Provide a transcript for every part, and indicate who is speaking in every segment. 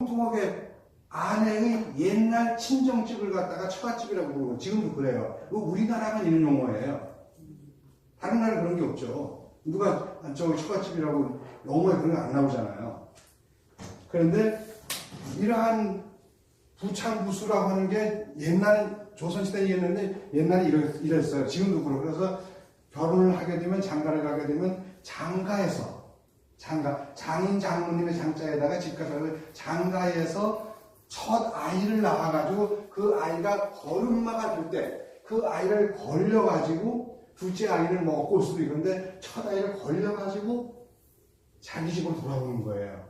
Speaker 1: 통통하게 아내의 옛날 친정집을 갖다가 처갓집이라고 부르고 지금도 그래요. 우리나라만 있는 용어예요. 다른 나라 그런 게 없죠. 누가 저 처갓집이라고 영어에 그런 거 안 나오잖아요. 그런데 이러한 부창부수라고 하는 게 옛날 조선시대였는데 옛날에 이랬어요. 지금도 그렇고. 그래서 결혼을 하게 되면 장가를 가게 되면 장가에서 장인 장모님의 장자에다가 집가서 장가에서 첫 아이를 낳아가지고 그 아이가 걸음마가 될 때 그 아이를 걸려가지고 둘째 아이를 먹고 올 수도 있는데 첫 아이를 걸려가지고 자기 집으로 돌아오는 거예요.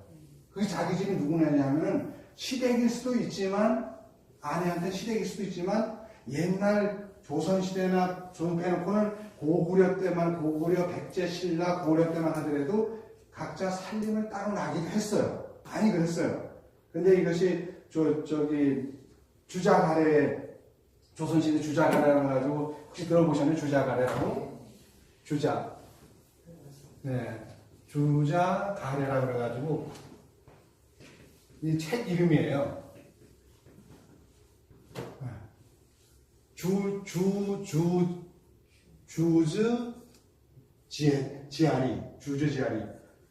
Speaker 1: 그 자기 집이 누구냐면은 시댁일 수도 있지만 아내한테 시댁일 수도 있지만 옛날 조선시대나 좀 빼놓고는 고구려 때만 고구려 백제 신라 고려 때만 하더라도 각자 살림을 따로 나기도 했어요. 많이 그랬어요. 근데 이것이 저기 주자가래 조선시대 주자가래라고 해가지고 혹시 들어보셨나요? 주자가래라고? 주자가래라고 그래가지고 이 책 이름이에요. 주즈 지아리.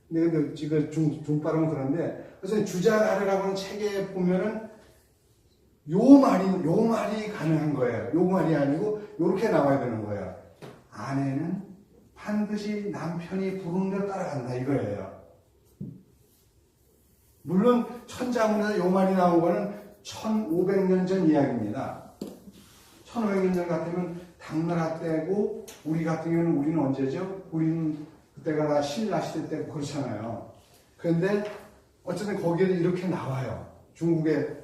Speaker 1: 근데 지금 중발음은 그런데 그래서 주자가래라고 하는 책에 보면은 요 말이 가능한 거예요. 요 말이 아니고 요렇게 나와야 되는 거예요. 아내는 반드시 남편이 부르는 대로 따라간다 이거예요. 물론 천자문에서 요 말이 나온 거는 1500년 전 이야기입니다. 1500년 전 같으면 당나라 때고 우리 같은 경우는 우리는 언제죠? 우리는 그때가 다 신라 시대 때고 그렇잖아요. 그런데 어쨌든 거기에 이렇게 나와요. 중국의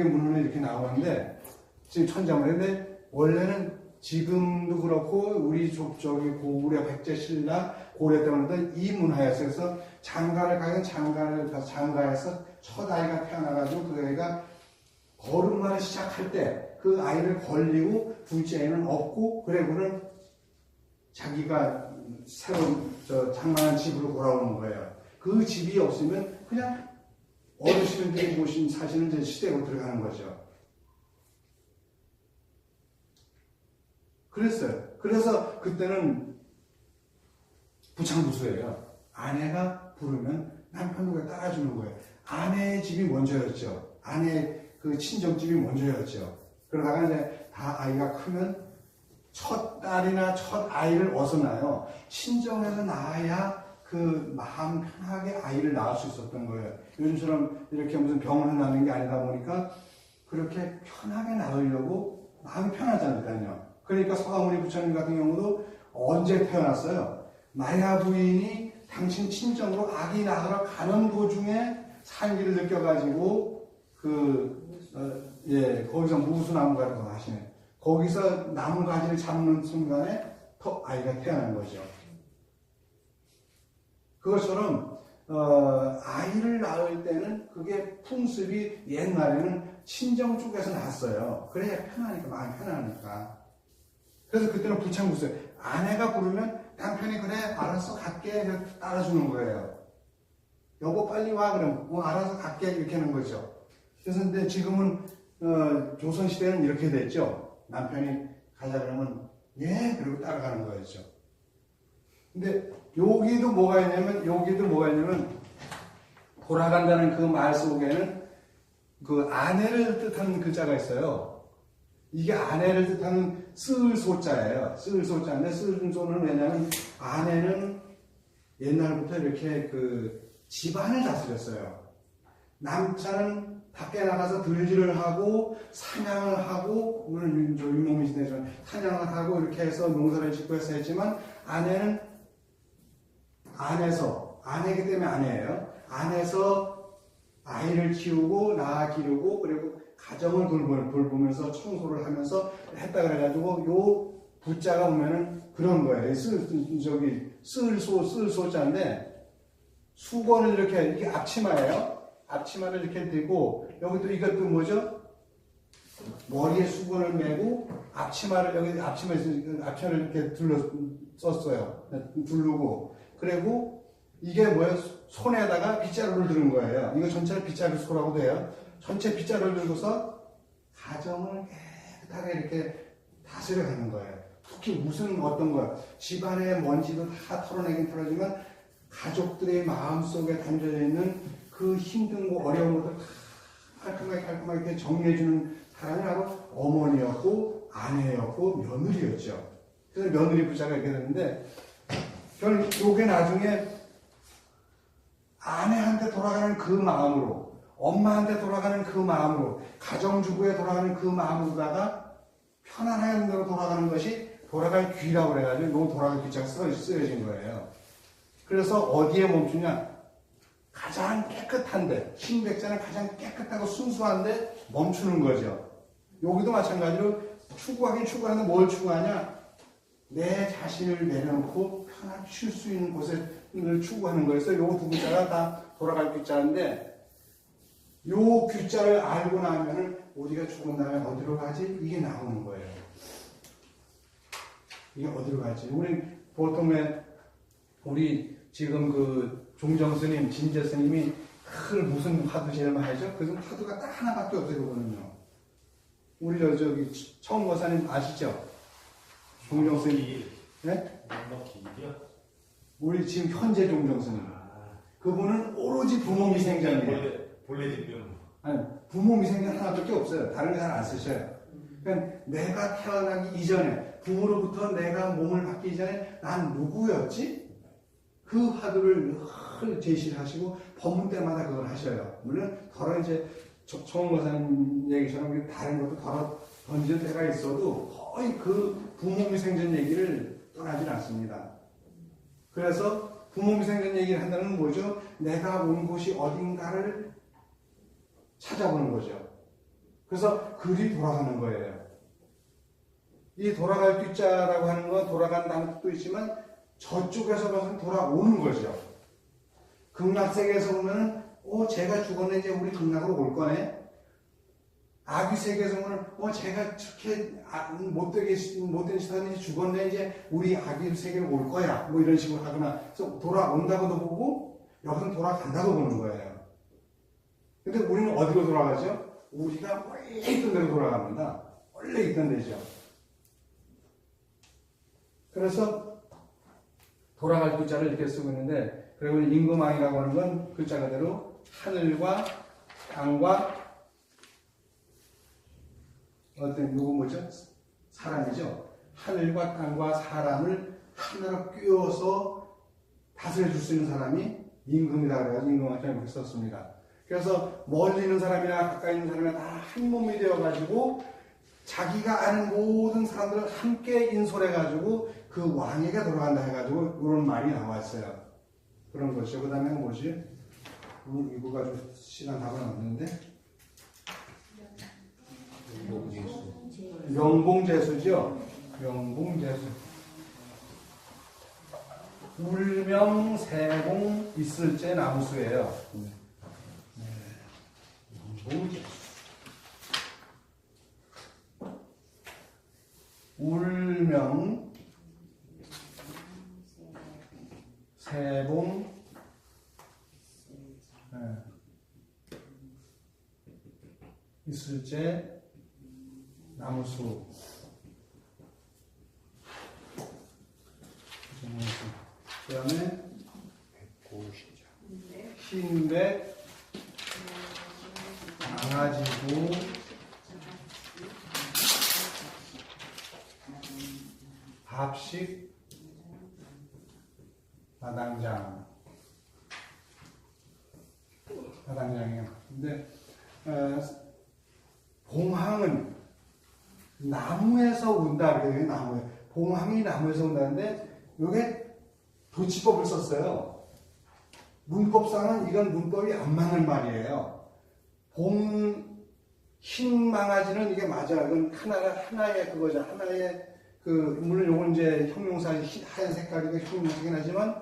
Speaker 1: 문헌에 이렇게 나오는데 지금 천자문인데 원래는 지금도 그렇고 우리 저기 고구려 백제 신라 고려 때문에 이 문화였어요. 그래서 장가를 가면 장가에서 첫 아이가 태어나가지고 그 애가 걸음마를 시작할 때 그 아이를 걸리고 둘째 아이는 없고 그래고는 자기가 새로운 장만한 집으로 돌아오는 거예요. 그 집이 없으면 그냥 어르신들이 모신 사시는 제 시댁으로 들어가는 거죠. 그랬어요. 그래서 그때는 부창부수예요. 아내가 부르면 남편도 따라주는 거예요. 아내의 집이 먼저였죠. 아내의 그 친정집이 먼저였죠. 그러다가 이제 다 아이가 크면 첫 딸이나 첫 아이를 어서 낳아요. 친정에서 낳아야 그 마음 편하게 아이를 낳을 수 있었던 거예요. 요즘처럼 이렇게 무슨 병원을 낳는 게 아니다 보니까 그렇게 편하게 낳으려고 마음이 편하잖아요. 그러니까 서가모니 부처님 같은 경우도 언제 태어났어요? 마야 부인이 당신 친정으로 아기 낳으러 가는 도중에 살기를 느껴가지고 거기서 무수나무가를 더 하시네. 거기서 나무가지를 잡는 순간에 아이가 태어난 거죠. 그것처럼 아이를 낳을 때는 그게 풍습이 옛날에는 친정 쪽에서 낳았어요. 그래야 편하니까, 마음이 편하니까. 그래서 그때는 부창부수예요. 아내가 부르면 남편이 그래 알았어 갈게 따라주는 거예요. 여보 빨리 와 그러면 알아서 갈게 이렇게 하는 거죠. 그래서 근데 지금은 조선시대는 이렇게 됐죠. 남편이 가자 그러면 예 그리고 따라가는 거였죠. 근데 여기도 뭐가 있냐면 돌아간다는 그 말 속에는 그 아내를 뜻하는 글자가 있어요. 이게 아내를 뜻하는 쓸소자예요. 쓸소자인데 쓸소는 왜냐면 아내는 옛날부터 이렇게 그 집안을 다스렸어요. 남자는 밖에 나가서 들쥐를 하고 사냥을 하고 오늘 윗몸이 지내죠. 사냥을 하고 이렇게 해서 농사를 짓고 해서 했지만 아내는 아내이기 때문에 아내예요. 안에서 아이를 키우고 낳아 기르고 그리고 가정을 돌보면서 청소를 하면서 했다 그래가지고 요 부자가 보면은 그런 거예요. 쓸소자인데 수건을 이렇게 앞치마예요. 앞치마를 이렇게 대고 여기도 이것도 뭐죠? 머리에 수건을 메고 앞치마를 앞치마를 이렇게 썼어요. 두르고 그리고 이게 뭐예요? 손에다가 빗자루를 드는 거예요. 이거 전체를 빗자루 소라고도 해요. 전체 빗자루를 들고서 가정을 깨끗하게 이렇게 다스려 가는 거예요. 특히 무슨 어떤 거, 집안의 먼지도 다 털어내긴 털어지만 가족들의 마음속에 담겨져 있는 그 힘든 거, 어려운 것들 다 깔끔하게 정리해주는 사람이 바로 어머니였고, 아내였고, 며느리였죠. 그래서 며느리 부자가 이렇게 됐는데, 저는 요게 나중에 아내한테 돌아가는 그 마음으로, 엄마한테 돌아가는 그 마음으로, 가정주부에 돌아가는 그 마음으로다가 편안한 대로 돌아가는 것이 돌아갈 귀라고 그래가지고 요 돌아갈 귀자가 쓰여진 거예요. 그래서 어디에 멈추냐? 가장 깨끗한데, 신백자는 가장 깨끗하고 순수한데 멈추는 거죠. 여기도 마찬가지로 추구하긴 추구하는데 뭘 추구하냐? 내 자신을 내려놓고 편하게 쉴 수 있는 곳을 추구하는 거여서 요 두 글자가 다 돌아갈 귀자인데, 요 귀자를 알고 나면은 우리가 죽은 다음에 어디로 가지? 이게 나오는 거예요. 이게 어디로 가지? 우리 보통 우리 지금 그 종정 스님, 진재 스님이 큰 무슨 화두 제일 많이 하죠? 그 화두가 딱 하나밖에 없어요, 그거는요. 우리 저기 청거사님 아시죠? 종정 스님. 네? 우리 지금 현재 종정 스님. 그분은 오로지 부모미생자입니다.
Speaker 2: 본래진병.
Speaker 1: 아니, 부모미생자 하나밖에 없어요. 다른 거 잘 안 쓰셔요. 그러니까 내가 태어나기 이전에, 부모로부터 내가 몸을 받기 전에 난 누구였지? 그 화두를 늘 제시를 하시고 법문 때마다 그걸 하셔요. 물론 더러 이제 청원거사님 얘기처럼 다른 것도 더러 던질 때가 있어도 거의 그 부모미생전 얘기를 떠나질 않습니다. 그래서 부모미생전 얘기를 한다는 건 뭐죠? 내가 온 곳이 어딘가를 찾아보는 거죠. 그래서 글이 돌아가는 거예요. 이 돌아갈 귀자라고 하는 건 돌아간다는 뜻도 있지만 저쪽에서 봐서 돌아오는 거죠. 극락세계에서 보면 제가 죽었네, 이제 우리 극락으로 올 거네. 아귀세계에서 보면 제가 저렇게 못된 짓 하는지 죽었네, 이제 우리 아귀세계로 올 거야. 뭐 이런 식으로 하거나. 그래서 돌아온다고도 보고 여기서 돌아간다고 보는 거예요. 근데 우리는 어디로 돌아가죠? 우리가 원래 있던 데로 돌아갑니다. 원래 있던 데죠. 그래서 돌아갈 글자를 이렇게 쓰고 있는데, 그리고 임금왕이라고 하는 건 글자 그대로 하늘과 땅과 어떤 요거 뭐죠? 사람이죠. 하늘과 땅과 사람을 하나로 끼워서 다스려 줄 수 있는 사람이 임금이다 그래서 임금왕처럼 이렇게 썼습니다. 그래서 멀리 있는 사람이나 가까이 있는 사람이나 다 한 몸이 되어가지고 자기가 아는 모든 사람들을 함께 인솔해가지고 그 왕에게 돌아간다 해가지고 그런 말이 나왔어요. 그런 것이죠. 그 다음에 뭐지? 이거 가지고 시간 다 나왔는데 명봉제수죠. 명봉제수. 울명세봉 있을제 나무수예요. 명봉제수. 울명 세봉 있을제 나무수. 그 다음에 흰백 강아지고 합식 마당장이에요. 근데 봉황은 나무에서 온다 그래요. 나무에 봉황이 나무에서 온다는데 이게 도치법을 썼어요. 문법상은 이건 문법이 안 맞는 말이에요. 흰 망아지는 이게 맞아. 이건 하나의 그거죠. 하나의 물론 요건 이제 형용사 하얀 색깔이고 형용사긴 하지만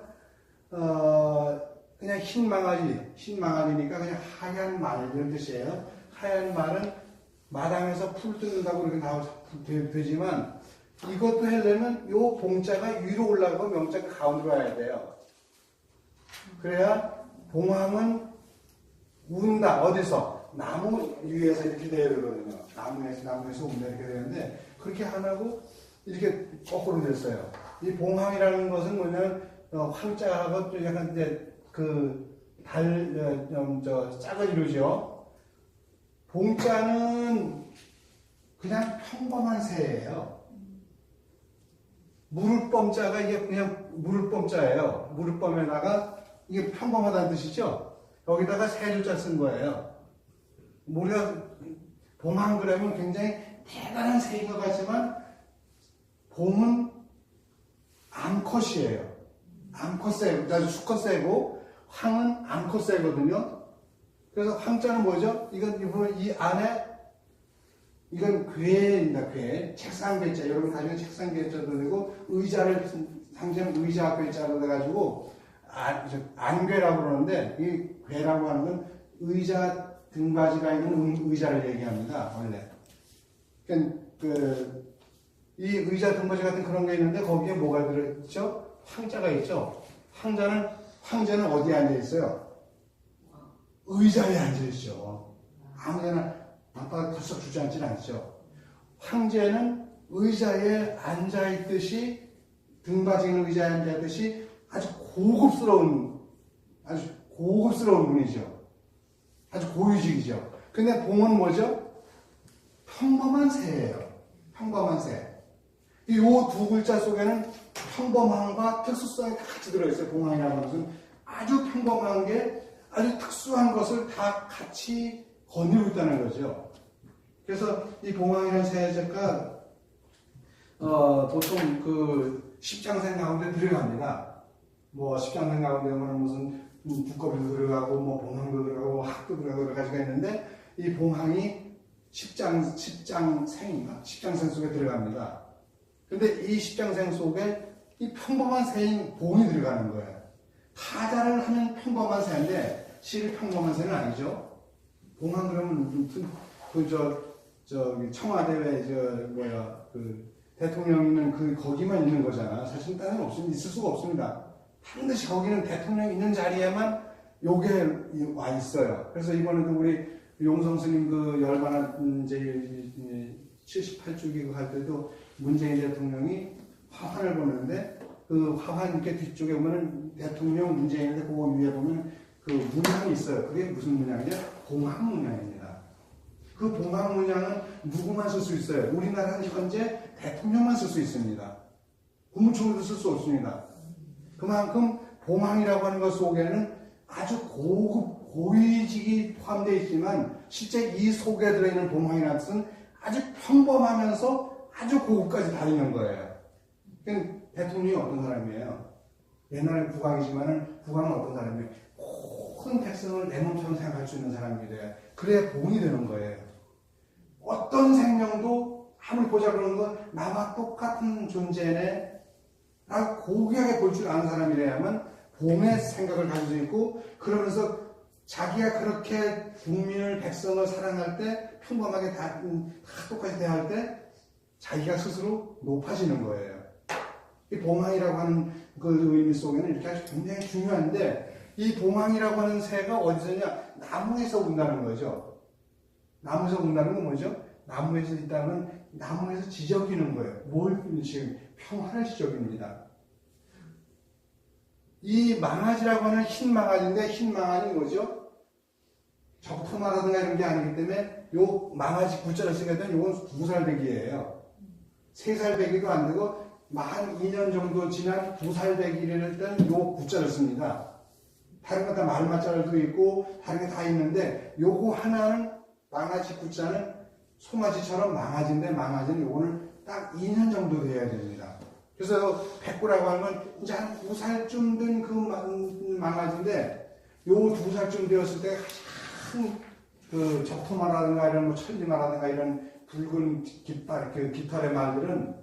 Speaker 1: 그냥 흰 망아지니까 그냥 하얀 말 이런 뜻이에요. 하얀 말은 마당에서 풀 뜯는다고 이렇게 되지만 이것도 하려면 요 봉자가 위로 올라가고 명자가 가운데로 와야 돼요. 그래야 봉황은 운다. 어디서? 나무 위에서 이렇게 돼야 되거든요. 나무에서 운다 이렇게 되는데 그렇게 안 하고 이렇게 거꾸로 됐어요. 이 봉황이라는 것은 뭐냐면 황자하고 또 약간 이제 짝을 이루죠. 봉자는 그냥 평범한 새예요. 무릎범자가 이게 그냥 무릎범자예요. 무릎범에다가 이게 평범하다는 뜻이죠. 여기다가 세 줄자 쓴 거예요. 우리가 봉황 그러면 굉장히 대단한 새인 것 같지만 봉은 암컷이에요. 암컷 새고, 아주 수컷 새고 황은 암컷 새거든요. 그래서 황자는 뭐죠? 이 안에 이건 괴입니다. 괴. 책상 괴자. 여러분 나중에 책상 괴자도 되고 의자를 상징 의자 괴자로 돼가지고 안괴라고 그러는데 이 괴라고 하는 건 의자 등받이가 있는 의자를 얘기합니다. 원래. 그러니까 이 의자 등받이 같은 그런 게 있는데 거기에 뭐가 들어있죠? 황자가 있죠. 황자는 어디에 앉아 있어요? 의자에 앉아 있죠. 아무데나 아빠가 털썩 주저앉지는 않죠. 황제는 의자에 앉아있듯이 등받이 있는 의자에 앉아있듯이 아주 고급스러운 분이죠. 아주 고유직이죠. 근데 봉은 뭐죠? 평범한 새예요. 평범한 새. 이 두 글자 속에는 평범함과 특수성이 다 같이 들어있어요. 봉황이라는 것은 아주 평범한 게 아주 특수한 것을 다 같이 거느리고 있다는 거죠. 그래서 이 봉황이라는 세자가 보통 십장생 가운데 들어갑니다. 뭐 십장생 가운데 무슨 두꺼비도 들어가고 뭐 봉황도 들어가고 뭐 학도 들어가고 여러 가지가 있는데 이 봉황이 십장생 속에 들어갑니다. 근데 이 십장생 속에 이 평범한 새인 봉이 들어가는 거예요. 타자를 하면 평범한 새인데 실은 평범한 새는 아니죠. 봉황 그러면 청와대에 대통령 있는 거기만 있는 거잖아. 사실 다른 없습니다. 있을 수가 없습니다. 반드시 거기는 대통령 있는 자리에만 요게 와 있어요. 그래서 이번에도 우리 용성 스님 열반한 이제 78주기 할 때도 문재인 대통령이 화환을 보는데 그 화환 이렇게 뒤쪽에 보면은 대통령 문재인인데 그 위에 보면 문양이 있어요. 그게 무슨 문양이냐? 봉황 문양입니다. 그 봉황 문양은 누구만 쓸 수 있어요? 우리나라는 현재 대통령만 쓸 수 있습니다. 국무총리도 쓸 수 없습니다. 그만큼 봉황이라고 하는 것 속에는 아주 고위직이 포함되어 있지만 실제 이 속에 들어있는 봉황이라는 뜻은 아주 평범하면서 아주 고급까지 다니는 거예요. 그러니까 대통령이 어떤 사람이에요? 옛날에 국왕이지만은 국왕은 어떤 사람이에요? 모든 백성을 내 몸처럼 생각할 수 있는 사람이 돼요. 그래야 봉이 되는 거예요. 어떤 생명도 아무리 보자 그러는 건 나와 똑같은 존재네 라고 고귀하게 볼 줄 아는 사람이래야만 봉의 생각을 가질 수 있고 그러면서 자기가 그렇게 국민을 백성을 사랑할 때 평범하게 다 똑같이 대할 때 자기가 스스로 높아지는 거예요. 이 봉황이라고 하는 그 의미 속에는 이렇게 아주 굉장히 중요한데 이 봉황이라고 하는 새가 어디서냐? 나무에서 운다는 거죠. 나무에서 운다는 건 뭐죠? 나무에서 있다면 나무에서 지저귀는 거예요. 뭘 지금 평화를 지저귀입니다. 이 망아지라고 하는 흰 망아지인데 흰 망아지는 뭐죠? 적토마라든가 이런 게 아니기 때문에 요 망아지 구자를 쓰게 되면 요건 2살배기예요. 3살배기도 안 되고 만 2년 정도 지난 2살배기를 땐 요 구자를 씁니다. 다른 거 다 말마자도 있고 다른 게 다 있는데 요거 하나는 망아지 구자는 송아지처럼 망아지인데 망아지는 요거는 딱 2년 정도 돼야 됩니다. 그래서 백구라고 하는 건 이제 한 9살쯤 된 그 망아지인데 요 2살쯤 되었을 때 가장 적토마라든가 이런 천리마라든가 이런 붉은 깃털의 말들은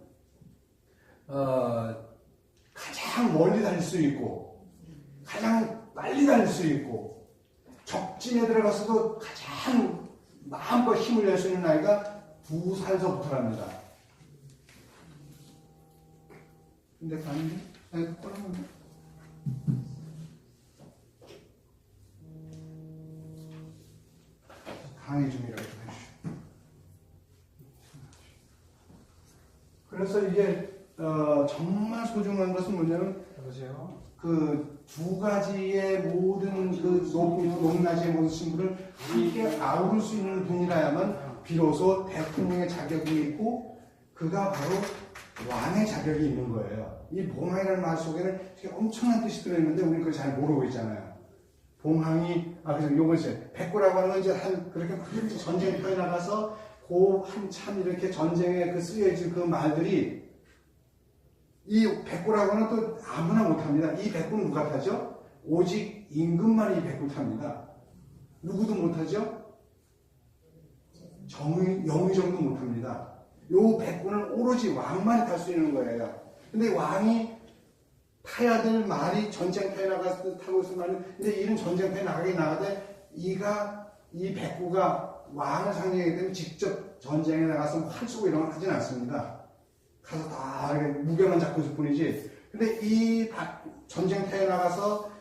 Speaker 1: 가장 멀리 달릴 수 있고 가장 빨리 달릴 수 있고 적진에 들어가서도 가장 마음껏 힘을 낼 수 있는 나이가 2살서부터랍니다. 근데 가는데? 나이가 꺼내는데? 강의 중이라고 좀 해주시오. 그래서 이게 정말 소중한 것은 뭐냐면
Speaker 2: 여보세요?
Speaker 1: 그 두 가지의 모든 그 높낮이의 모든 신분을 함께 아우를 수 있는 분이라야만 비로소 대통령의 자격이 있고 그가 바로 왕의 자격이 있는 거예요. 이 봉황이라는 말 속에는 엄청난 뜻이 들어있는데 우리는 그걸 잘 모르고 있잖아요. 봉황이 그래서 요것이 백구라고 하는 건 이제 그렇게 전쟁터에 나가서 한참 이렇게 전쟁에 쓰여질 그 말들이 이 백구라고 하는 또 아무나 못합니다. 이 백구는 누가 타죠? 오직 임금만이 이 백구 탑니다. 누구도 못하죠? 영의정도 못합니다. 요 백구는 오로지 왕만이 탈 수 있는 거예요. 근데 왕이 타야 될 말이 전쟁터에 나가서 타고 있을 말은 근데 이런 전쟁터에 나가되 이 백구가 왕을 상징하기 때문에 직접 전쟁에 나가서 활 쏘고 이런 건 하진 않습니다. 가서 다 무게만 잡고 있을 뿐이지. 근데 이 전쟁터에 나가서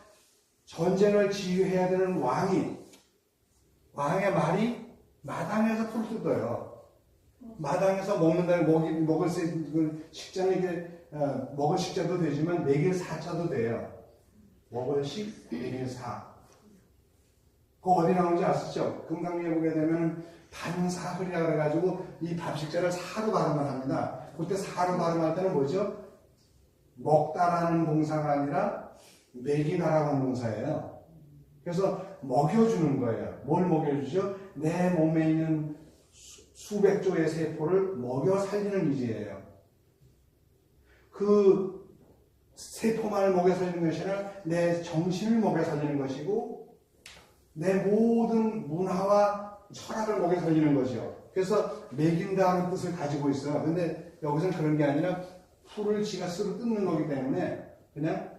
Speaker 1: 전쟁을 지휘해야 되는 왕의 말이 마당에서 풀 뜯어요. 마당에서 먹는다는 먹을 식자는 이게 먹을 식자도 되지만 먹일 사자도 돼요. 먹을 식, 먹일 사. 그거 어디 나오는지 아시죠? 금강리에 보게 되면 반사흘이라 그래가지고 이 밥식자를 사로 발음을 합니다. 그때 사로 발음할 때는 뭐죠? 먹다라는 동사가 아니라 먹이다라고 하는 동사예요. 그래서 먹여주는 거예요. 뭘 먹여주죠? 내 몸에 있는 수백 조의 세포를 먹여 살리는 기제예요. 그 세포만을 먹여 살리는 것이 아니라 내 정신을 먹여 살리는 것이고 내 모든 문화와 철학을 먹여 살리는 것이요. 그래서 먹인다는 뜻을 가지고 있어요. 근데 여기서는 그런 게 아니라 풀을 지가 스스로 뜯는 거기 때문에 그냥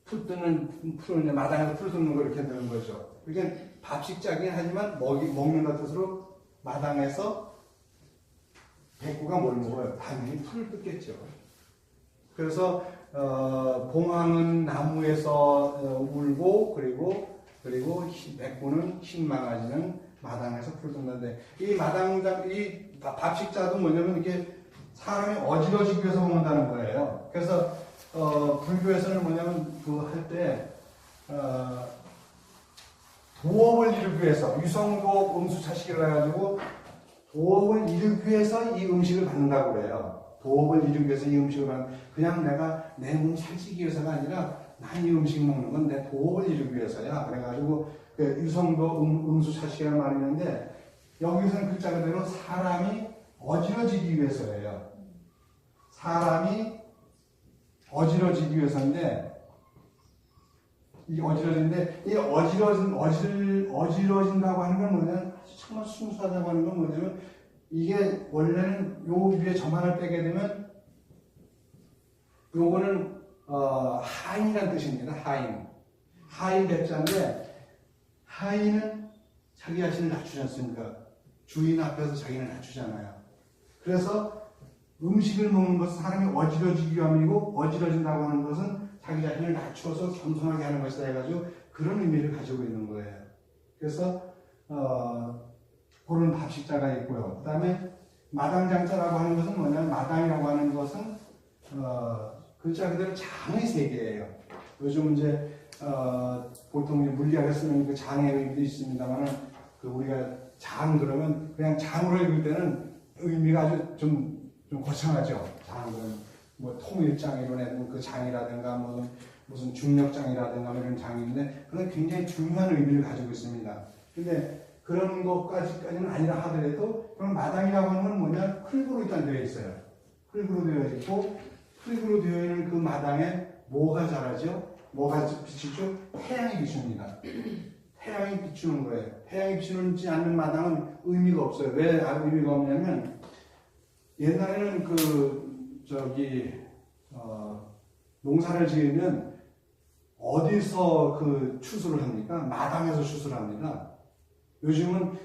Speaker 1: 풀을 마당에서 풀 뜯는 거 이렇게 되는 거죠. 그러니까 밥식자긴 하지만 먹는다 뜻으로 마당에서 백구가 뭘 먹어요? 당연히 풀을 뜯겠죠. 그래서 봉황은 나무에서 울고 그리고 백구는 흰망아지는 마당에서 풀 뜯는데 이 밥식자도 뭐냐면 이게 사람이 어지러지기 위해서 먹는다는 거예요. 그래서 불교에서는 뭐냐면 할 때 도업을 이루기 위해서 유성도 음수차식이라 해가지고 도업을 이루기 위해서 이 음식을 받는다고 그래요. 도업을 이루기 위해서 이 음식을 받는 그냥 내가 내 몸 살찌기 위해서가 아니라 난 이 음식 먹는 건 내 도업을 이루기 위해서야. 그래가지고 유성도 음수차식이라는 말이 있는데 여기서는 글자 그대로 사람이 어지러지기 위해서예요. 사람이 어지러지기 위해서인데 이 어지러진다고 하는 건 뭐냐면 정말 순수하다고 하는 건 뭐냐면 이게 원래는 요 위에 점안을 빼게 되면 요거는 하인이라는 뜻입니다. 하인 백자인데 하인은 자기 자신을 낮추지 않습니까? 주인 앞에서 자기를 낮추잖아요. 그래서 음식을 먹는 것은 사람이 어지러지기 위함이고 어지러진다고 하는 것은 자기 자신을 낮추어서 겸손하게 하는 것이다 해가지고 그런 의미를 가지고 있는 거예요. 그래서 그런 밥식자가 있고요. 그 다음에 마당장자라고 하는 것은 뭐냐면 마당이라고 하는 것은 글자 그대로 장의 세계예요. 요즘 이제 보통 물리학에 쓰는 그 장의 의미도 있습니다만은 우리가 장 그러면 그냥 장으로 읽을 때는 의미가 아주 좀 거창하죠. 장은 뭐 통일장 이런 그 장이라든가 무슨 중력장이라든가 이런 장인데 그건 굉장히 중요한 의미를 가지고 있습니다. 근데 그런 것까지는 아니라 하더라도 그럼 마당이라고 하는 건 뭐냐? 흙으로 일단 되어 있어요. 흙으로 되어 있고 흙으로 되어 있는 그 마당에 뭐가 자라죠? 뭐가 비치죠? 태양이 비춥니다. 태양이 비추는 거예요. 태양이 비추지 않는 마당은 의미가 없어요. 왜 의미가 없냐면 옛날에는 농사를 지으면 어디서 추수를 합니까? 마당에서 추수를 합니다. 요즘은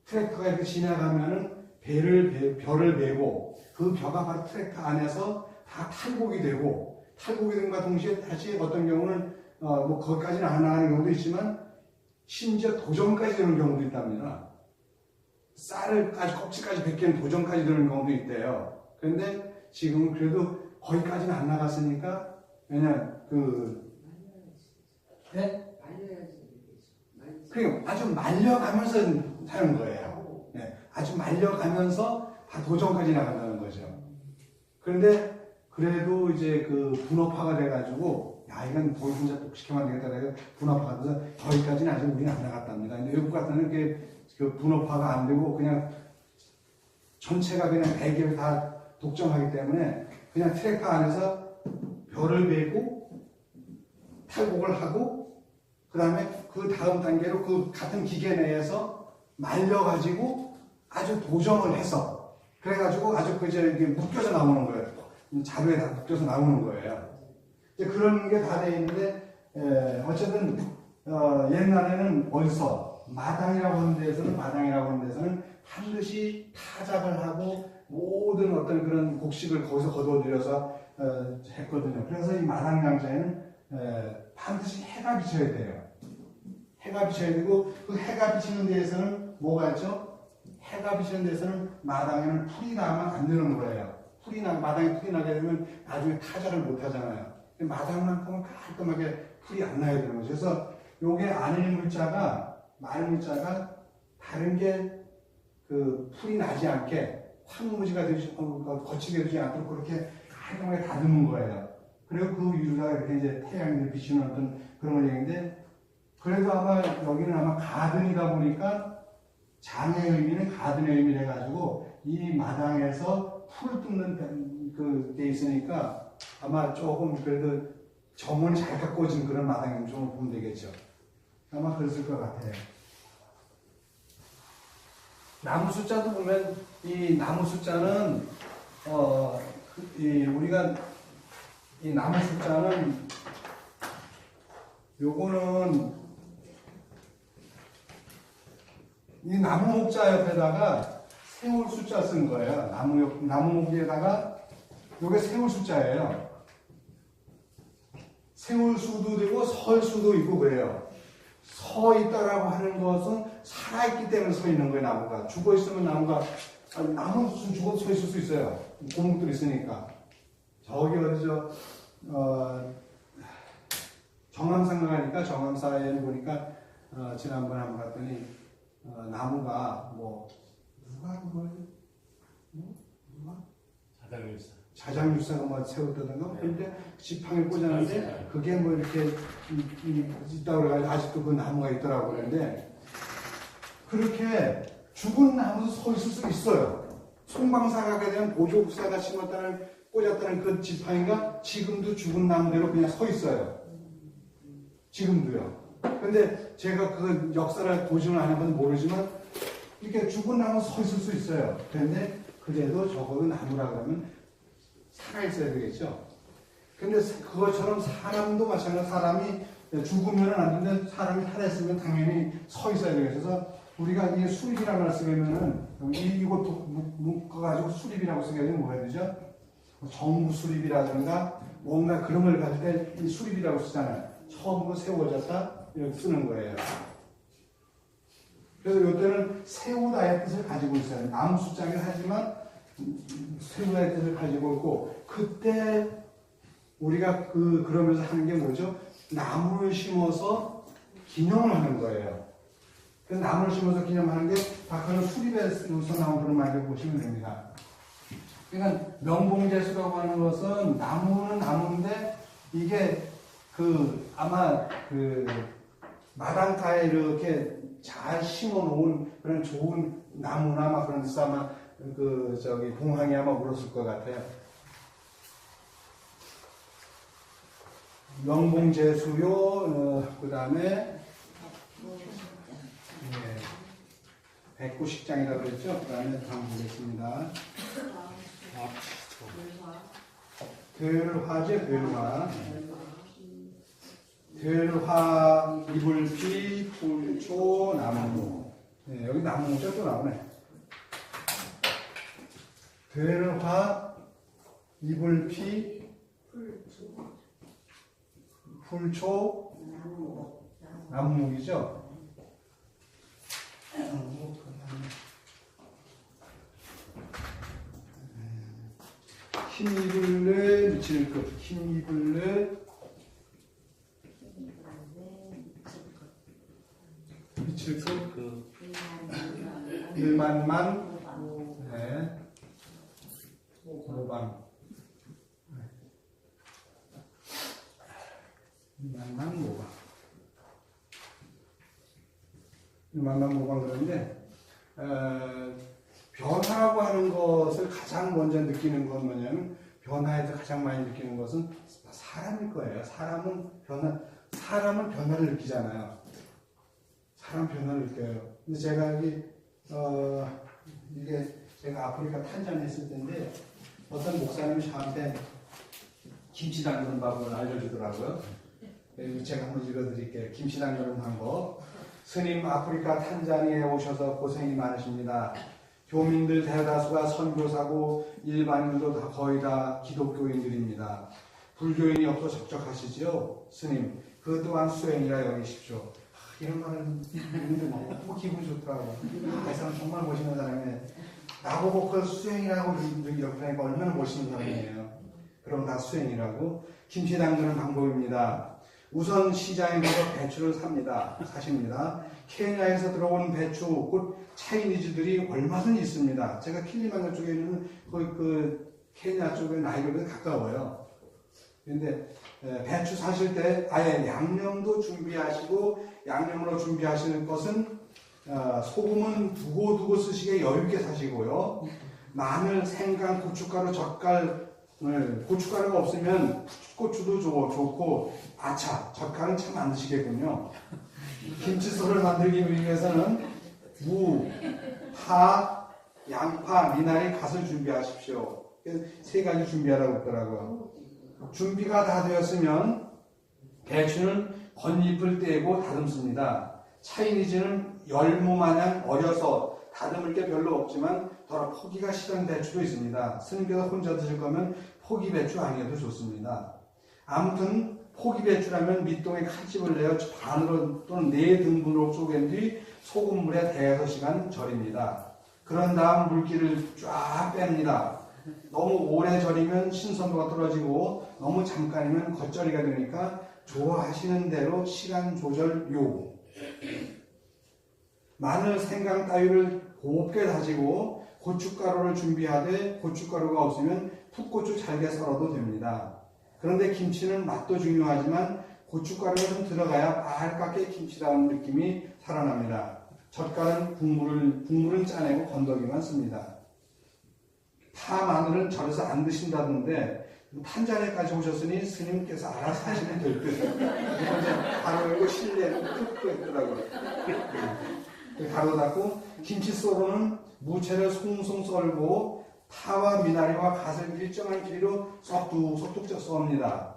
Speaker 1: 트랙터가 이렇게 지나가면은 벼를 메고 그 벼가 바로 트랙터 안에서 다 탈곡이 된과 동시에 다시 어떤 경우는 거기까지는 안 나가는 경우도 있지만 심지어 도전까지 되는 경우도 있답니다. 쌀을까지 껍질까지 벗기는 도전까지 되는 경우도 있대요. 그런데 지금은 그래도 거기까지는 안 나갔으니까 그냥 네? 그리고 아주 말려가면서 사는 거예요. 네, 아주 말려가면서 다 도전까지 나간다는 거죠. 그런데 그래도 이제 그 분업화가 돼가지고 야 이건 보이 혼자 독식하면 안 되겠다 해서 분업화가 돼서 거기까지는 아직 우리는 안 나갔답니다. 근데 외국 같은 그 분업화가 안 되고 그냥 전체가 그냥 대기를 다 독점하기 때문에 그냥 트랙터 안에서 벼를 베고 탈곡을 하고 그 다음에 그 다음 단계로 그 같은 기계 내에서 말려가지고 아주 도정을 해서 그래가지고 아주 그 이제 이게 묶여서 나오는 거예요. 자루에 다 묶여서 나오는 거예요. 이제 그런 게 다 돼 있는데 어쨌든 옛날에는 어디서 마당이라고 하는 데서는 반드시 타작을 하고 모든 어떤 그런 곡식을 거기서 거둬들여서 했거든요. 그래서 이 마당 장사에는 반드시 해가 비쳐야 돼요. 해가 비쳐야 되고 그 해가 비치는 데에서는 뭐가 있죠? 해가 비치는 데에서는 마당에는 풀이 나면 안 되는 거예요. 마당에 풀이 나게 되면 나중에 타작을 못 하잖아요. 마당만큼은 깔끔하게 풀이 안 나야 되는 거죠. 그래서 요게 안일 물자가 말 물자가 다른 게 그 풀이 나지 않게 황무지가 되지 거치게 되지 않도록 그렇게 깔끔하게 다듬는 거예요. 그리고 그 위로다가 이렇게 이제 태양이 비치는 어떤 그런 얘기인데 그래도 아마 여기는 아마 가든이다 보니까 장의 의미는 가든의 의미를 해가지고 이 마당에서 풀을 뜯는 그게 있으니까 아마 조금 그래도 정원이 잘 가꿔진 그런 마당이라고 좀 보면 되겠죠. 아마 그랬을 것 같아요. 나무 숫자도 보면 이 나무 숫자는 우리가 이 나무 숫자는 요거는 이 나무 목자 옆에다가 세울 숫자 쓴 거예요. 나무 목에다가 요게 세울 숫자예요. 세울 수도 되고 설 수도 있고 그래요. 서 있다라고 하는 것은 살아있기 때문에 서 있는 거예요, 나무가. 죽어 있으면 나무 무슨 죽어도 서 있을 수 있어요. 고목들이 있으니까. 저기 어디죠, 정암산 가니까 정암사에 보니까, 지난번에 한번 갔더니, 나무가 누가 그걸, 누가? 자장육사가 뭐 세웠다던가 그런데 지팡이를 꽂았는데 그게 뭐 이렇게 있다고 그래가지고 아직도 그 나무가 있더라고 그러는데 그렇게 죽은 나무도 서 있을 수 있어요. 송방사가 가게 되면 보조국사가 꽂았다는 그 지팡이가 지금도 죽은 나무대로 그냥 서 있어요. 지금도요. 근데 제가 그 역사를 도전을 안 해봐서 모르지만 이렇게 죽은 나무 서 있을 수 있어요. 그런데 그래도 적어도 나무라 그러면 살아있어야 되겠죠. 근데 그것처럼 사람도 마찬가지로 사람이 죽으면 안 되는데 사람이 살아있으면 당연히 서 있어야 되겠어서 우리가 이 수립이라는 걸 쓰면은 이것도 묶어가지고 수립이라고 쓰면 뭐 해야 되죠? 정부 수립이라든가 뭔가 그런 걸 가질 때 이 수립이라고 쓰잖아요. 처음으로 세워졌다 이렇게 쓰는 거예요. 그래서 이때는 세우다의 뜻을 가지고 있어요. 나무 숫자긴 하지만 세우다의 뜻을 가지고 있고 그때 우리가 그러면서 하는 게 뭐죠? 나무를 심어서 기념을 하는 거예요. 그래서 나무를 심어서 기념하는 게 박하는 수립에서 나온 그런 말을 보시면 됩니다. 그러니까 명봉제수라고 하는 것은 나무는 나무인데 이게 아마 마당가에 이렇게 잘 심어 놓은 그런 좋은 나무나 막 그런 데서 아마 봉황이 아마 울었을 것 같아요. 명봉제수요, 그 다음에, 백구식장이라고 그랬죠? 그 다음에 다음 보겠습니다. 들화제, 들화. 들화, 이불피, 풀초, 나무. 네, 여기 나무 모자 또 나오네. 들화, 이불피, 풀초, 나무목이죠. 힘입을래 미칠 것, 힘입을래 미칠 것, 일만만, 네, 모방, 일만만 모방, 일만만 모방 그러는데 변화라고 하는 것을 가장 먼저 느끼는 건 뭐냐면 변화에서 가장 많이 느끼는 것은 사람일 거예요. 사람은 변화를 느끼잖아요. 사람 변화를 느껴요. 근데 제가 이게 제가 아프리카 탄자니아 있을 때인데 어떤 목사님이 저한테 김치 담그는 방법을 알려주더라고요. 제가 한번 읽어드릴게요. 김치 담그는 방법. 스님, 아프리카 탄자니아에 오셔서 고생이 많으십니다. 교민들 대다수가 선교사고 일반인도 거의 다 기독교인들입니다. 불교인이 없어 적적하시지요? 스님, 그 또한 수행이라 여기십시오. 이런 말을 듣는데 너무 기분이 좋더라고요. 이 사람 정말 멋있는 사람이네. 나보고 그 수행이라고 옆에 얼마나 멋있는 사람이에요. 그럼 다 수행이라고. 김치 담그는 방법입니다. 우선 시장에 가서 배추를 사십니다. 케냐에서 들어온 배추, 곧 차이니즈들이 얼마든지 있습니다. 제가 킬리만자로 쪽에 있는 그 케냐 쪽에 나이로비에 가까워요. 그런데 배추 사실 때 아예 양념도 준비하시고, 양념으로 준비하시는 것은 소금은 두고두고 쓰시게 여유있게 사시고요. 마늘, 생강, 고춧가루, 젓갈, 고춧가루가 없으면 고추도 좋고 아차, 젓갈은 참 안 드시겠군요. 김치소를 만들기 위해서는 무, 파, 양파, 미나리, 갓을 준비하십시오. 세 가지 준비하라고 했더라고요. 준비가 다 되었으면 배추는 겉잎을 떼고 다듬습니다. 차이니즈는 열무마냥 어려서 다듬을 게 별로 없지만 더러 포기가 싫은 배추도 있습니다. 스님께서 혼자 드실 거면 포기 배추 아니어도 좋습니다. 아무튼 포기 배추라면 밑동에 칼집을 내어 반으로 또는 4등분으로 쪼갠 뒤 소금물에 대여섯 시간 절입니다. 그런 다음 물기를 쫙 뺍니다. 너무 오래 절이면 신선도가 떨어지고 너무 잠깐이면 겉절이가 되니까 좋아하시는 대로 시간 조절 요구. 마늘, 생강 따위를 곱게 다지고 고춧가루를 준비하되 고춧가루가 없으면 풋고추 잘게 썰어도 됩니다. 그런데 김치는 맛도 중요하지만 고춧가루가 좀 들어가야 빨갛게 김치다운 느낌이 살아납니다. 젓갈은 국물은 짜내고 건더기만 씁니다. 파, 마늘은 절여서 안 드신다던데 탄자니아까지 오셨으니 스님께서 알아서 하시면 될 듯. 이제 바로 이거 실내는 푹 했더라고요. 가로 닫고 김치소로는 무채를 송송 썰고 파와 미나리와 갓을 일정한 길이로 쏙둑 썰습니다.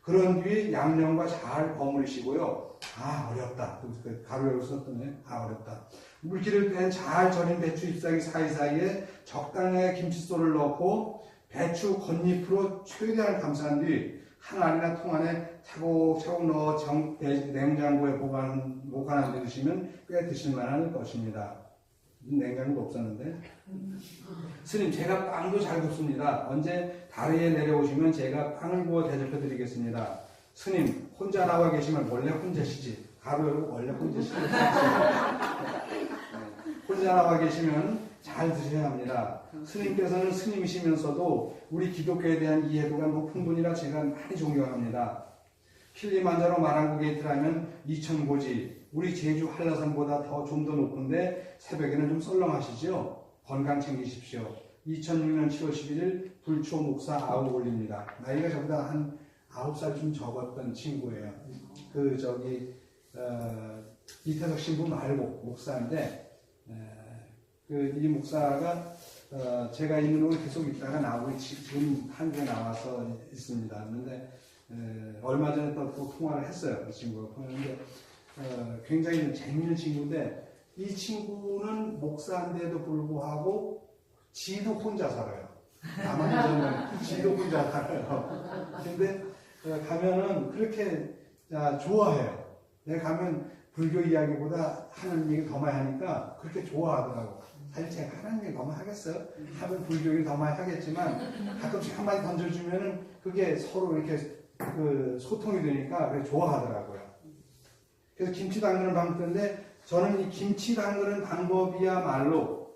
Speaker 1: 그런 뒤에 양념과 잘 버무리시고요. 아, 어렵다. 가루로 썼더니 어렵다. 물기를 뺀 잘 절인 배추 잎사귀 사이사이에 적당량의 김치소를 넣고 배추 겉잎으로 최대한 감싼 뒤 항아리나 통 안에 차곡차곡 넣어 냉장고에 보관한 데 드시면 꽤 드실만할 것입니다. 냉장고도 없었는데. 스님, 제가 빵도 잘 굽습니다. 언제 다리에 내려오시면 제가 빵을 구워 대접해 드리겠습니다. 스님, 혼자 나와 계시면 원래 혼자시지. 가로 열고 원래 혼자시지. 혼자 나와 계시면 잘 드셔야 합니다. 스님께서는 스님이시면서도 우리 기독교에 대한 이해도가 높은 분이라 제가 많이 존경합니다. 킬리만자로 마랑고게이트라면 2000고지, 우리 제주 한라산보다 좀 더 높은데 새벽에는 좀 썰렁하시죠? 건강 챙기십시오. 2006년 7월 11일 불초 목사 아우올입니다. 나이가 저보다 한 9살쯤 적었던 친구예요. 이태석 신부 말고 목사인데, 이 목사가 제가 있는 곳에 계속 있다가 나오고 지금 한국에 나와서 있습니다. 그런데 얼마 전에 또 통화를 했어요. 그 친구가 통화했는데 굉장히 재미있는 친구인데 이 친구는 목사인데도 불구하고 지도 혼자 살아요. 남한여자는 지도 혼자 살아요. 근데 가면은 그렇게 좋아해요. 내가 가면 불교 이야기보다 하나님 얘기 더 많이 하니까 그렇게 좋아하더라고. 사실 제가 하나님 얘기 더 많이 하겠어요? 하면 불교 얘기 더 많이 하겠지만 가끔씩 한마디 던져주면은 그게 서로 이렇게 그 소통이 되니까 그게 좋아하더라고요. 그래서 김치 담그는 방법인데 저는 이 김치 담그는 방법이야말로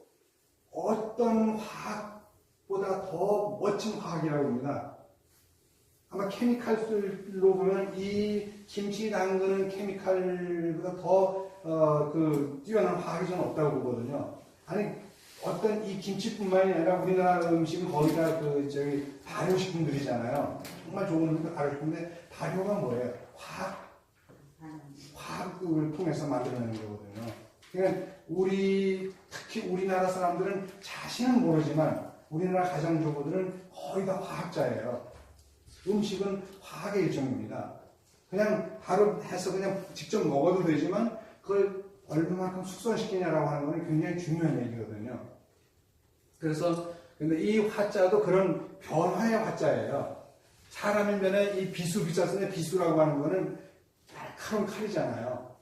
Speaker 1: 어떤 화학보다 더 멋진 화학이라고 봅니다. 아마 케미칼술로 보면 이 김치 담그는 케미칼보다 더 뛰어난 화학이 저는 없다고 보거든요. 아니 어떤 이 김치뿐만이 아니라 우리나라 음식은 거의 다 발효식품들이잖아요. 정말 좋은 발효식품인데 발효가 뭐예요? 화학을 통해서 만들어내는 거거든요. 그러니까 특히 우리나라 사람들은 자신은 모르지만 우리나라 가정주부들은 거의 다 화학자예요. 음식은 화학의 일종입니다. 그냥 바로 해서 그냥 직접 먹어도 되지만 그걸 얼마만큼 숙성시키냐라고 하는 건 굉장히 중요한 얘기거든요. 그래서 근데 이 화자도 그런 변화의 화자예요. 사람의 면에 이 비수자 쓰는 비수라고 하는 거는 날카로운 칼이잖아요.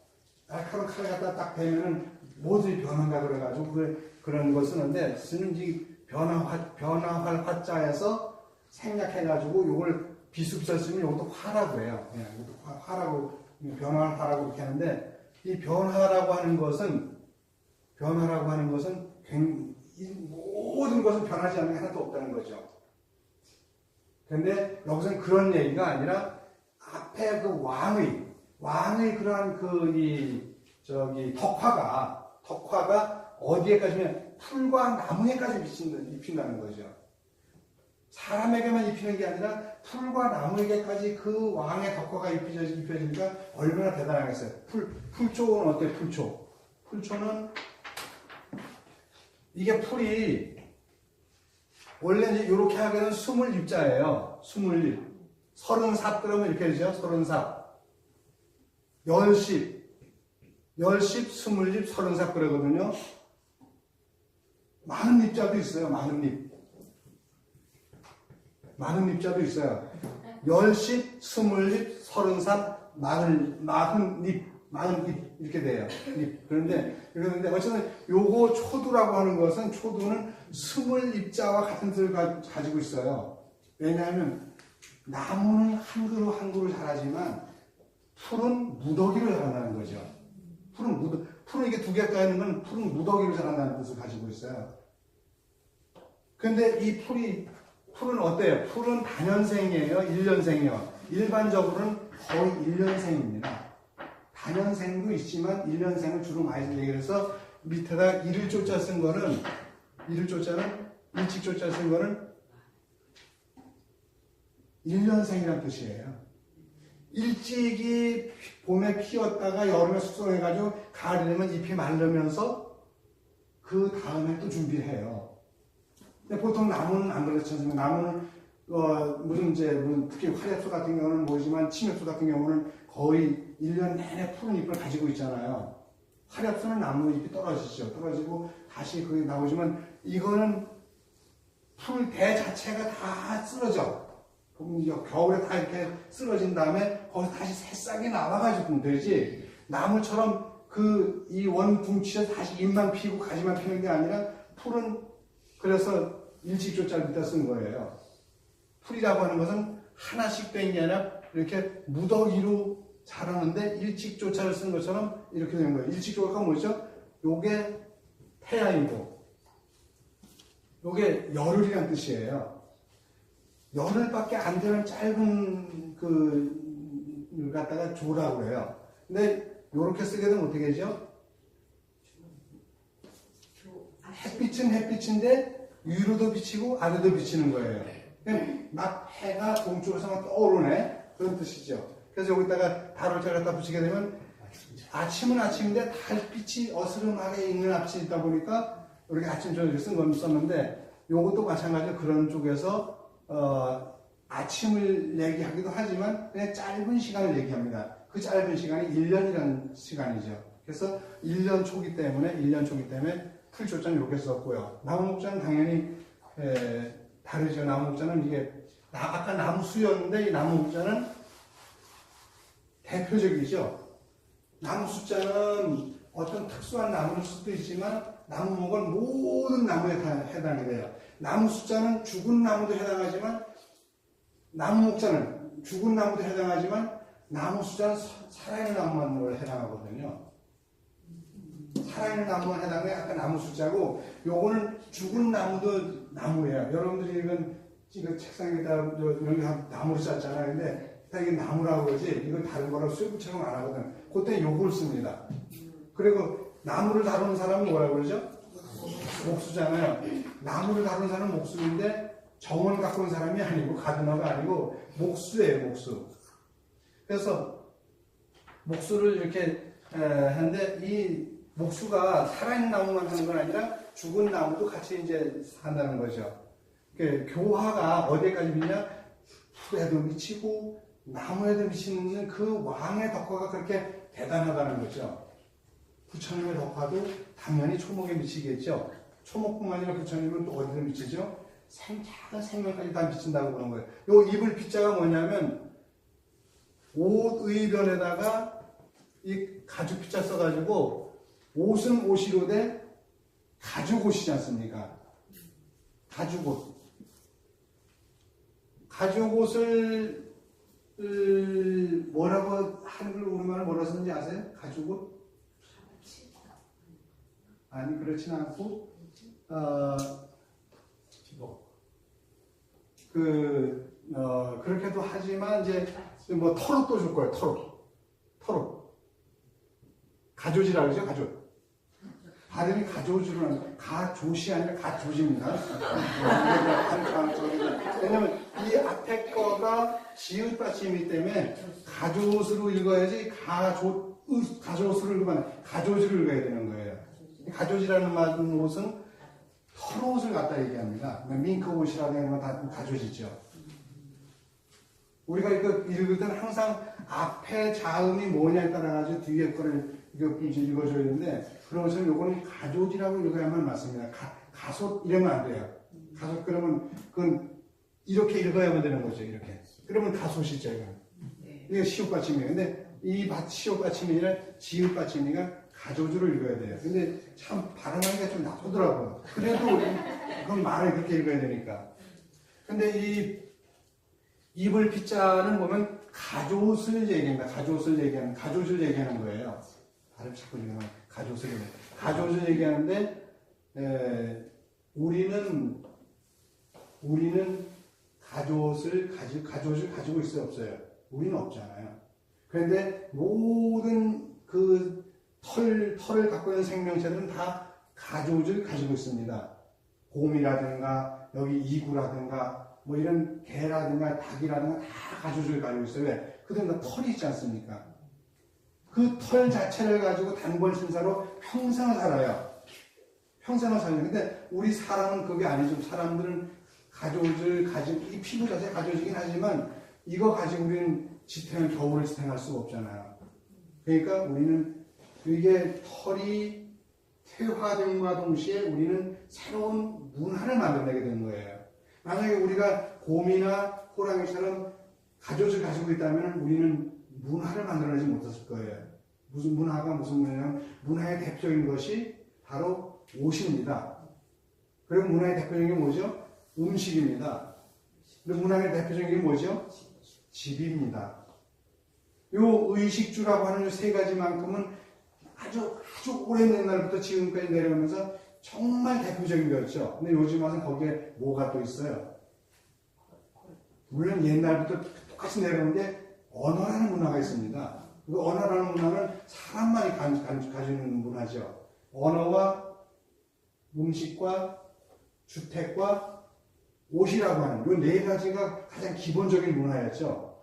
Speaker 1: 날카로운 칼을 갖다 딱 대면은 모두 변한다 그래가지고 그런 거 쓰는데 쓰는 이 변화할 화자에서 생략해가지고 요걸 비수자 쓰면 이것도 화라고 해요. 이것도 화라고 변화할 화라고 이렇게 하는데 이 변화라고 하는 것은 모든 것은 변하지 않는 게 하나도 없다는 거죠. 그런데 여기서는 그런 얘기가 아니라 앞에 그 왕의 그러한 덕화가 어디에까지면 풀과 나무에까지 입힌다는 거죠. 사람에게만 입히는 게 아니라 풀과 나무에게까지 그 왕의 덕화가 입혀지니까 얼마나 대단하겠어요. 풀초는 어때요? 풀초는 이게 풀이 원래 이제 이렇게 하기에는 20입자예요. 20입. 30삽 그러면 이렇게 되죠. 30삽. 10십, 20입, 30삽 그러거든요. 40입자도 있어요. 40입자도 있어요. 10십, 20입, 30삽, 40입 이렇게 돼요. 그런데 어쨌든 요거 초두라고 하는 것은 초두는 20입자와 같은 뜻을 가지고 있어요. 왜냐하면 나무는 한 그루 한 그루 자라지만 풀은 무더기를 자란다는 거죠. 풀은 이게 두 개가 있는 건 풀은 무더기를 자란다는 뜻을 가지고 있어요. 근데 이 풀은 어때요? 풀은 단연생이에요? 1년생이에요? 일반적으로는 거의 1년생입니다. 단연생도 있지만 1년생을 주로 많이 얘기해서 밑에다 일조자 쓴 거는 일찍조자 쓴 거는 1년생이라는 뜻이에요. 일찍이 봄에 피었다가 여름에 숙성해가지고 가을이 되면 잎이 마르면서 그 다음에 또 준비를 해요. 근데 보통 나무는 안 그렇지 않습니까? 나무는 무슨 특히 화렵수 같은 경우는 모르지만 침엽수 같은 경우는 거의 1년 내내 푸른 잎을 가지고 있잖아요. 화렵수는 나무 잎이 떨어지고 다시 그게 나오지만 이거는 풀대 자체가 다 쓰러져. 그럼 겨울에 다 이렇게 쓰러진 다음에 거기서 다시 새싹이 나와가지고 되지. 나무처럼 이 원둥치에 다시 잎만 피고 가지만 피는 게 아니라 풀은 그래서 일찍조자를 밑에 쓴 거예요. 풀이라고 하는 것은 하나씩 된 게 아니라 이렇게 무더기로 자라는데 일찍조자를 쓴 것처럼 이렇게 되는 거예요. 일찍조자가 뭐죠? 요게 태양이고 요게 열흘이란 뜻이에요. 열흘밖에 안 되는 짧은 갖다가 조라고 해요. 근데 요렇게 쓰게 되면 어떻게 되죠? 햇빛은 햇빛인데 위로도 비치고 아래도 비치는 거예요. 막 해가 동쪽에서만 떠오르네 그런 뜻이죠. 그래서 여기다가 달을 갖다 붙이게 되면 아침은 아침인데 달빛이 어스름하게 있는 아침이 있다 보니까 이렇게 아침 저녁에 쓴 건 썼는데 요것도 마찬가지로 그런 쪽에서 아침을 얘기하기도 하지만 그냥 짧은 시간을 얘기합니다. 그 짧은 시간이 1년이라는 시간이죠. 그래서 1년 초기 때문에 풀조자는 이렇게 썼고요. 나무목자는 당연히 다르죠. 나무목자는 이게 아까 나무수였는데 이 나무목자는 대표적이죠. 나무 숫자는 어떤 특수한 나무일 수도 있지만 나무목은 모든 나무에 해당이 돼요. 나무 숫자는 죽은 나무도 해당하지만 나무 목자는 죽은 나무도 해당하지만 나무 숫자는 살아있는 나무만 해당하거든요. 살아있는 나무만 해당해 아까 나무 숫자고 요거는 죽은 나무도 나무예요. 여러분들이 이건 책상에다 여기 나무를 짰잖아요. 근데 다 이게 나무라고 그러지 이건 다른 거라고 쇠붙처럼 안 하거든. 그때 요걸 씁니다. 그리고 나무를 다루는 사람은 뭐라고 그러죠? 목수잖아요. 나무를 다루는 사람은 목수인데 정원을 갖고 온 사람이 아니고 가드너가 아니고 목수예요. 목수. 그래서 목수를 이렇게 하는데 이 목수가 살아있는 나무만 하는 건 아니라 죽은 나무도 같이 이제 한다는 거죠. 교화가 어디까지 미냐? 풀에도 미치고 나무에도 미치는 그 왕의 덕화가 그렇게 대단하다는 거죠. 부처님의 덕화도 당연히 초목에 미치겠죠. 초목뿐만 아니라 부처님은 또 어디로 미치죠? 작은 생명까지 다 미친다고 그런 거예요. 요 입을 빗자가 뭐냐면 옷의변에다가 이 가죽 빗자 써가지고 옷은 옷이로 돼 가죽옷이지 않습니까? 가죽옷. 가죽옷을 뭐라고 한글 우리말을 뭐라 쓰는지 아세요? 가죽옷? 아니 그렇진 않고 그렇게도 하지만 이제 뭐 털옷 또 줄 거예요. 털옷 가조지라 그러죠. 가조 발음이 가조주로 하는 가조시 아니라 가조지입니다. 왜냐면 이 앞에 거가 지읒 받침이기 때문에 가조스로 읽어야지 가조스로 읽으면 가조지로 읽어야 되는 거예요. 가조지라는 말은 옷은 털옷을 갖다 얘기합니다. 밍크 옷이라는 건 다 가조지죠. 우리가 이거 읽을 때는 항상 앞에 자음이 뭐냐에 따라가지고 뒤에 거를 읽어줘야 되는데 그런 것처럼 요거는 가조지라고 읽어야만 맞습니다. 가솥 이러면 안 돼요. 가솥 그러면 그건 이렇게 읽어야만 되는 거죠. 이렇게. 그러면 가솥이죠. 이건. 이게 시옷 받침이에요. 근데 이 시옷 받침이 아니라 지읒 받침이니까 가조주로 읽어야 돼요. 근데 참 발음하기가 좀 나쁘더라고요. 그래도 그건 말을 그렇게 읽어야 되니까. 근데 이 입을 빗자는 보면 가조옷을 얘기합니다. 가조옷을 얘기하는 거예요. 발음 자꾸 읽으면 가조옷을 얘기하는데 우리는 가조옷을 가지고 있어요, 없어요? 우리는 없잖아요. 그런데 모든 그 털을 갖고 있는 생명체들은 다 가조옷을 가지고 있습니다. 곰이라든가 여기 이구라든가 뭐 이런 개라든가 닭이라든가 다 가조옷을 가지고 있어요. 왜? 그들은 다 털이 있지 않습니까? 그 털 자체를 가지고 단번 신사로 평생을 살아요. 평생을 살아요. 근데 우리 사람은 그게 아니죠. 사람들은 가조옷을 가지고, 이 피부 자체가 가조지긴 하지만 이거 가지고 우리는 겨울을 지탱할 수가 없잖아요. 그러니까 우리는 이게 털이 퇴화됨과 동시에 우리는 새로운 문화를 만들어내게 되는 거예요. 만약에 우리가 곰이나 호랑이처럼 가족을 가지고 있다면 우리는 문화를 만들어내지 못했을 거예요. 무슨 문화냐면 문화의 대표적인 것이 바로 옷입니다. 그리고 문화의 대표적인 게 뭐죠? 음식입니다. 그리고 문화의 대표적인 게 뭐죠? 집입니다. 요 의식주라고 하는 세 가지만큼은 아주 오랜 옛날부터 지금까지 내려오면서 정말 대표적인 거였죠. 근데 요즘 와서 거기에 뭐가 또 있어요? 물론 옛날부터 똑같이 내려오는데 언어라는 문화가 있습니다. 그 언어라는 문화는 사람만이 가지는 문화죠. 언어와 음식과 주택과 옷이라고 하는 이 네 가지가 가장 기본적인 문화였죠.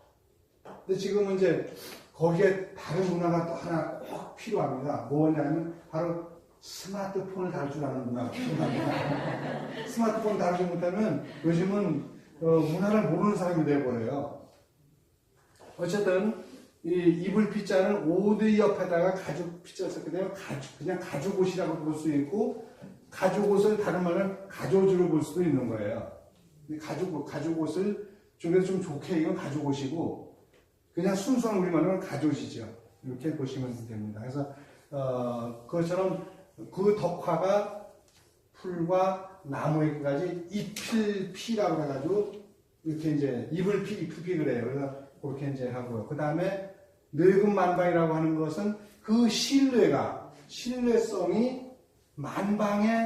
Speaker 1: 근데 지금은 이제 거기에 다른 문화가 또 하나 꼭 필요합니다. 뭐냐면 바로 스마트폰을 다룰 줄 아는 문화가 필요합니다. 스마트폰을 다루지 못하면 요즘은 문화를 모르는 사람이 되어버려요. 어쨌든 이 이불 빗자는 옷의 옆에다가 가죽 빗자를 썼기 때문에 그냥 가죽옷이라고 볼 수 있고 가죽옷을 다른 말은 가조주로 볼 수도 있는 거예요. 가죽옷을 중에서 좀 좋게 이건 가죽옷이고 그냥 순수한 우리말로는 가조지죠. 이렇게 보시면 됩니다. 그래서 그것처럼 그 덕화가 풀과 나무에까지 잎필피라고 해가지고 이렇게 이제 잎을피 그래요. 그래서 그렇게 이제 하고요. 그 다음에 늙은 만방이라고 하는 것은 그 신뢰성이 만방에